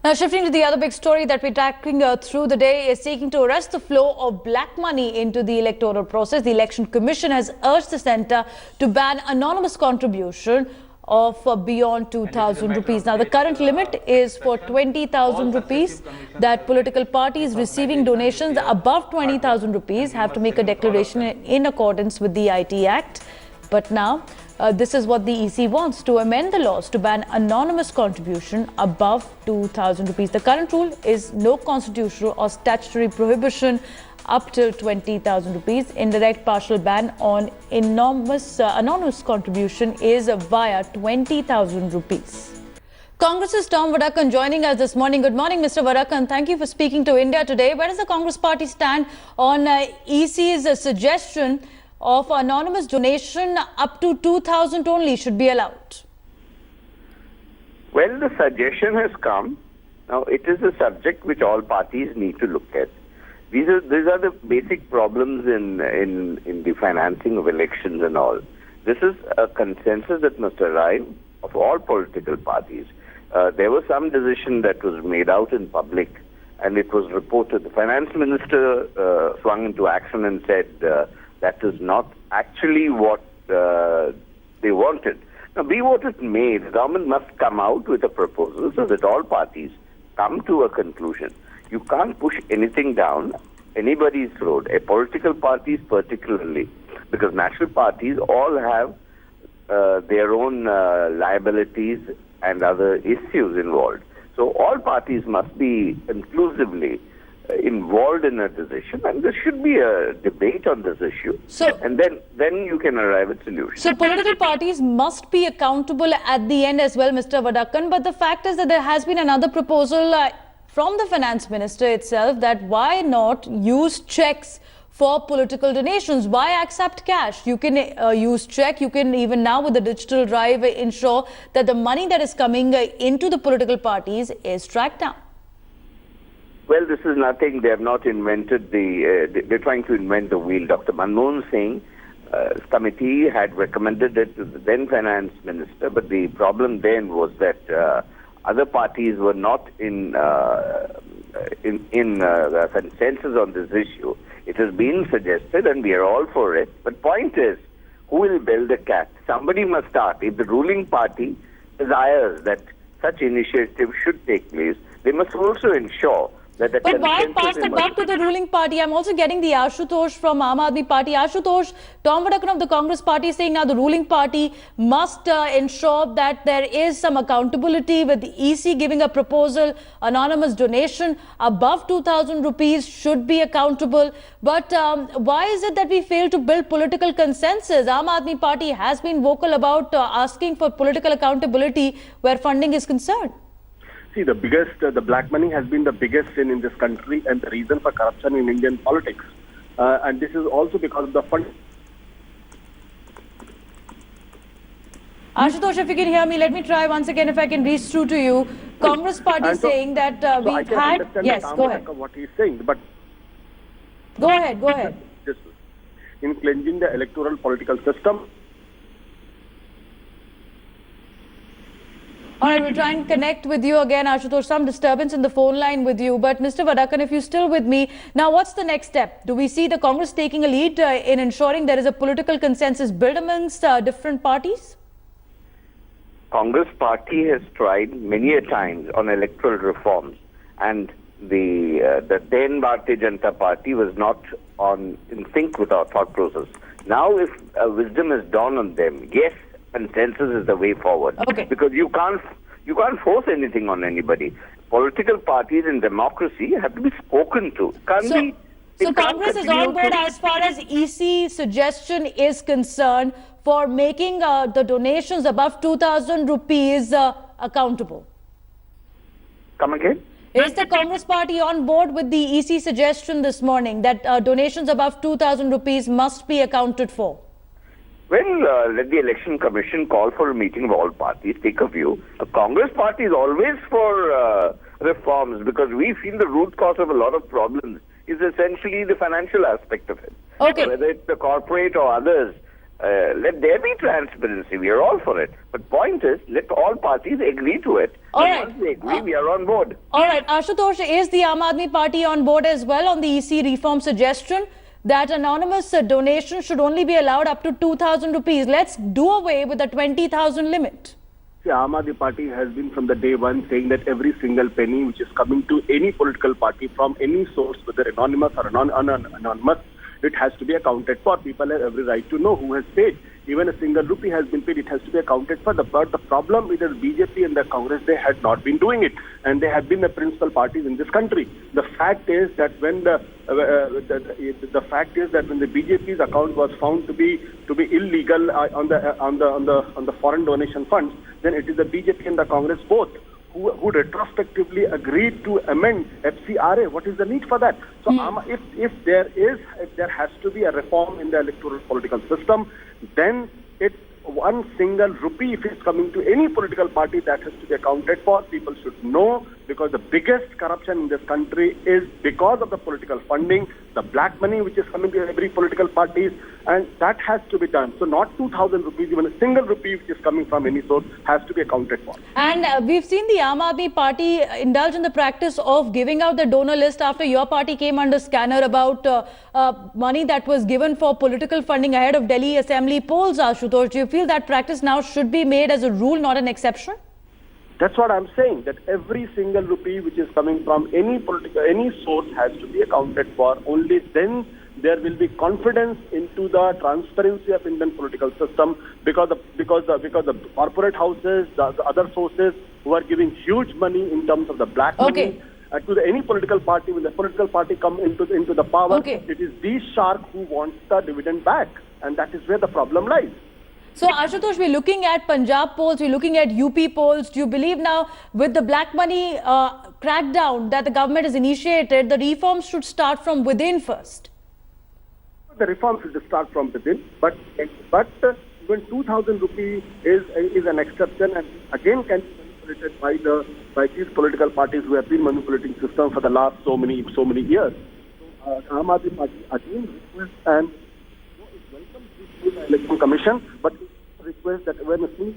Now, shifting to the other big story that we're tracking through the day is seeking to arrest the flow of black money into the electoral process. The Election Commission has urged the centre to ban anonymous contribution of beyond 2,000 rupees. Now, the current limit is for 20,000 rupees that political parties receiving donations above 20,000 rupees have to make a declaration in accordance with the IT Act. But now, this is what the EC wants, to amend the laws to ban anonymous contribution above 2,000 rupees. The current rule is no constitutional or statutory prohibition up till 20,000 rupees. Indirect partial ban on anonymous contribution is via 20,000 rupees. Congress's Tom Vadakan joining us this morning. Good morning, Mr. Vadakan. Thank you for speaking to India today. Where does the Congress party stand on EC's suggestion of anonymous donation up to 2,000 only should be allowed? Well, the suggestion has come. Now, it is a subject which all parties need to look at. These are the basic problems in the financing of elections and all. This is a consensus that must arrive of all political parties. There was some decision that was made out in public, and it was reported. The finance minister swung into action and said that is not actually what they wanted. Now, be what it may, the government must come out with a proposal so that all parties come to a conclusion. You can't push anything down anybody's throat, political parties particularly, because national parties all have their own liabilities and other issues involved. So all parties must be inclusively involved in a decision, and there should be a debate on this issue, and then you can arrive at solutions. So political parties must be accountable at the end as well, Mr. Vadakan, but the fact is that there has been another proposal from the finance minister itself that why not use checks for political donations? Why accept cash? You can use check. You can even now with the digital drive ensure that the money that is coming into the political parties is tracked down. Well, this is nothing. They have not invented they're trying to invent the wheel. Dr. Manmohan Singh's committee had recommended it to the then finance minister, but the problem then was that other parties were not in consensus on this issue. It has been suggested, and we are all for it. But point is, who will build the cat? Somebody must start. If the ruling party desires that such initiatives should take place, they must also ensure that the But why pass the buck to the ruling party? I'm also getting the Ashutosh from Aam Aadmi Party. Ashutosh, Tom Vadakan of the Congress party saying now the ruling party must ensure that there is some accountability with the EC giving a proposal, anonymous donation above 2,000 rupees should be accountable. But why is it that we fail to build political consensus? Aam Aadmi Party has been vocal about asking for political accountability where funding is concerned. See, the black money has been the biggest sin in this country and the reason for corruption in Indian politics. And this is also because of the fund. Ashutosh, if you can hear me, let me try once again if I can reach through to you. Congress party saying that we've had... Yes, go ahead. What he's saying, but... Go ahead. In cleansing the electoral political system... All right, we'll try and connect with you again, Ashutosh. Some disturbance in the phone line with you. But Mr. Vadakan, if you're still with me, now what's the next step? Do we see the Congress taking a lead in ensuring there is a political consensus built amongst different parties? Congress party has tried many a times on electoral reforms, and the then Bharatiya Janata Party was not in sync with our thought process. Now, if wisdom has dawned on them, yes, consensus is the way forward. Okay. Because you can't force anything on anybody. Political parties in democracy have to be spoken to. So Congress is on board as far as EC suggestion is concerned for making the donations above 2,000 rupees accountable. Come again? Is the Congress party on board with the EC suggestion this morning that donations above 2,000 rupees must be accounted for? Well, let the Election Commission call for a meeting of all parties, take a view. A Congress party is always for reforms because we feel the root cause of a lot of problems is essentially the financial aspect of it. Okay. Whether it's the corporate or others, Let there be transparency. We are all for it. But point is, let all parties agree to it. All and right. Once they agree, we are on board. All right, Ashutosh, is the Aam Aadmi Party on board as well on the EC reform suggestion that anonymous donation should only be allowed up to 2,000 rupees? Let's do away with the 20,000 limit. The Aam Aadmi Party has been from the day one saying that every single penny which is coming to any political party from any source, whether anonymous or anonymous, it has to be accounted for. People have every right to know who has paid. Even a single rupee has been paid, it has to be accounted for. But the problem with the BJP and the Congress, they had not been doing it, and they have been the principal parties in this country. The fact is that when the BJP's account was found to be illegal on the foreign donation funds, then it is the BJP and the Congress both who retrospectively agreed to amend FCRA. What is the need for that? So if there has to be a reform in the electoral political system, then one single rupee, if it's coming to any political party, that has to be accounted for. People should know, because the biggest corruption in this country is because of the political funding, the black money which is coming to every political parties, and that has to be done. So not 2,000 rupees, even a single rupee which is coming from any source has to be accounted for. And we've seen the Aam Aadmi Party indulge in the practice of giving out the donor list after your party came under scanner about money that was given for political funding ahead of Delhi Assembly polls. Ashutosh, do you feel that practice now should be made as a rule, not an exception? That's what I'm saying, that every single rupee which is coming from any source has to be accounted for. Only then there will be confidence into the transparency of Indian political system, because the corporate houses, the other sources who are giving huge money in terms of the black money to any political party, when the political party come into the power, it is these sharks who want the dividend back, and that is where the problem lies. So, Ashutosh, we're looking at Punjab polls, we're looking at UP polls. Do you believe now, with the black money crackdown that the government has initiated, the reforms should start from within first? The reforms should start from within, but even 2,000 rupees is an exception, and again can be manipulated by these political parties who have been manipulating system for the last so many years. So, Aam Aadmi Party again requests and welcome the Election Commission, but request that awareness means.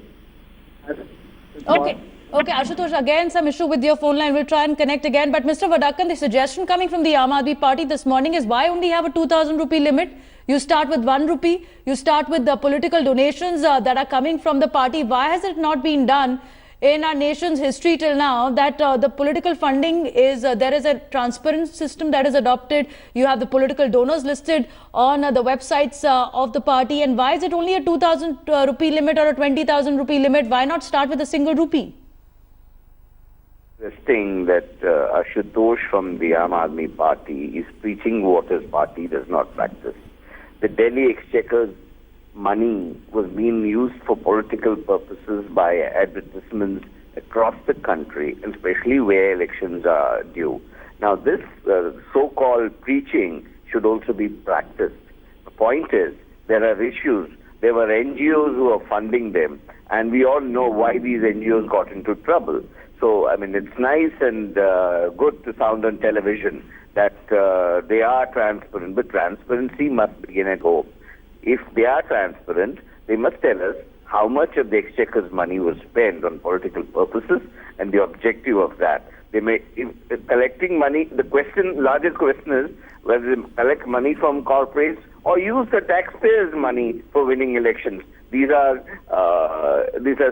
Okay, Ashutosh, again some issue with your phone line. We'll try and connect again. But Mr. Vadakkan, the suggestion coming from the Aam Aadmi Party this morning is, why only have a 2,000 rupee limit? You start with 1 rupee. You start with the political donations that are coming from the party. Why has it not been done in our nation's history till now that the political funding is, there is a transparent system that is adopted. You have the political donors listed on the websites of the party. And why is it only a 2,000 rupee limit or a 20,000 rupee limit? Why not start with a single rupee? This thing that Ashutosh from the Aam Aadmi Party is preaching what his party does not practice. The Delhi Exchequer's money was being used for political purposes by advertisements across the country, and especially where elections are due. Now, this so-called preaching should also be practiced. The point is, there are issues. There were NGOs who are funding them, and we all know why these NGOs got into trouble. So, I mean, it's nice and good to sound on television that they are transparent, but transparency must begin at home. If they are transparent, they must tell us how much of the Exchequer's money was spent on political purposes and the objective of that. They may, collecting money, larger question is whether they collect money from corporates or use the taxpayers' money for winning elections. These are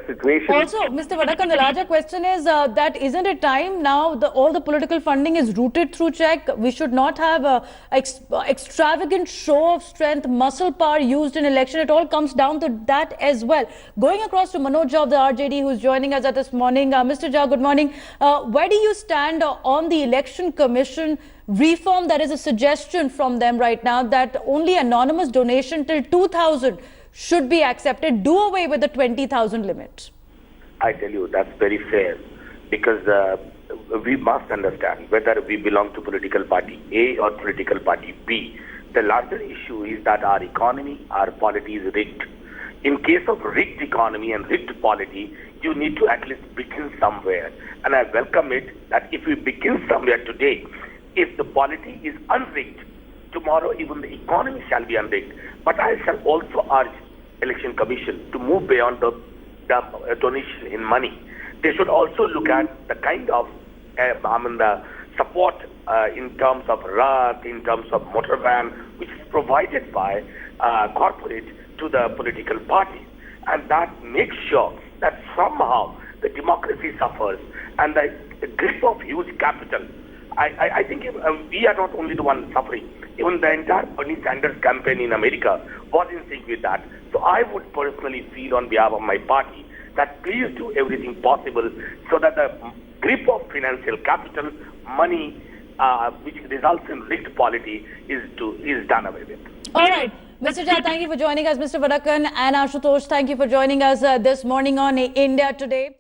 situations. Also, Mr. Vadakkan, the larger question is that isn't it time now all the political funding is routed through check? We should not have a extravagant show of strength, muscle power used in election. It all comes down to that as well. Going across to Manoj Jha of the RJD, who's joining us this morning. Mr. Jha, good morning. Where do you stand on the Election Commission reform? That is a suggestion from them right now that only anonymous donation till 2,000 should be accepted. Do away with the 20,000 limit. I tell you, that's very fair, because we must understand whether we belong to political party A or political party B. The larger issue is that our economy, our polity is rigged. In case of rigged economy and rigged polity, you need to at least begin somewhere. And I welcome it that if we begin somewhere today, if the polity is unrigged, tomorrow even the economy shall be unrigged. But I shall also urge Election Commission to move beyond the donation in money. They should also look at the kind of the support in terms of Rath, in terms of motor van, which is provided by corporate to the political parties. And that makes sure that somehow the democracy suffers and the grip of huge capital. I think we are not only the ones suffering. Even the entire Bernie Sanders campaign in America was in sync with that. So I would personally feel on behalf of my party that please do everything possible so that the grip of financial capital, money, which results in rigged polity, is done away with. All right. Mr. Jha, thank you for joining us. Mr. Vadakan and Ashutosh, thank you for joining us this morning on India Today.